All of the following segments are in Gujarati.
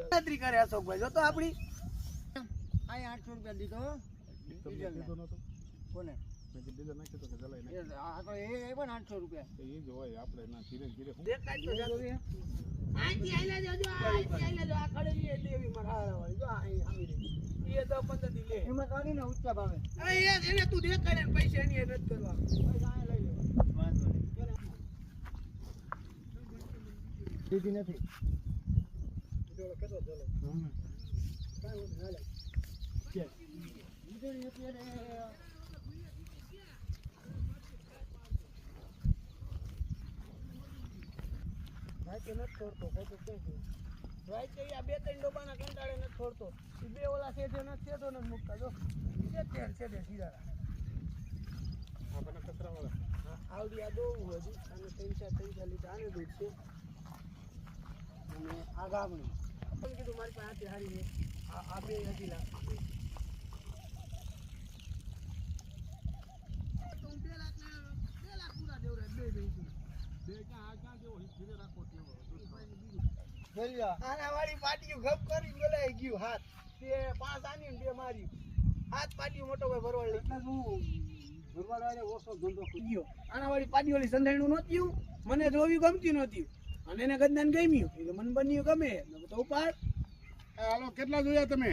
ગણતરી કરે અશોકભાઈ જો તો આપણી આ 800 રૂપિયા દીધો કોને આ તો એ પણ 800 રૂપિયા એ જ હોય આપણે ના ધીરે ધીરે દેખાય તો જાવે આંજી આઈલા જોજો આંજી આઈલા જો આ ખડેલી દેવી મારા વાળી જો આ આમી રે એ તો 15 દી લે એમાં કાઢી ને ઊંચા ભાવે એને તું દેખાડે ને પૈસા એની રદ કરવા પૈસા આ લઈ લે વાંધો નહીં દીધી નથી જોડો કેતો ચાલો કાઈ ઉઠ હાલે કે દીધી નથી અરે ભાઈ કે નથી છોડતો ખોટું કે છે ભાઈ કે આ બે ત્રણ ડોબાના કંટાળે નથી છોડતો એ બે ઓલા સેઠે નથી સેઠો નથી મૂકતા જો સેઠે સીધા હા પણ કચરા વાળા હા આવડી આ દોવું હજી અને 3-4 લીટર આને દૂધ છે અને આ ગામનું પણ કીધું મારી પાસે હાથી હારી છે આ બે હજી લાખ તું 2 લાખ પૂરા દેવરે બે દઉં આના વાળી પાટીયું ગપ કરી બોલાઈ ગયું હાથ તે 5 આની ને 2 મારી હાથ પાટીયું મોટો ભાઈ ભરવાડ એટલે હું ભરવાડ આરે ઓછો ધંધો ગયો આના વાળી પાટીઓલી સંધાણું નહોતું મને જોવી ગમતી નહોતી અને એને ગદનાન ગમ્યું એટલે મને બન્યું ગમે તો ઉપાડ હાલો કેટલા જોયા તમે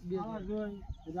2 જોયા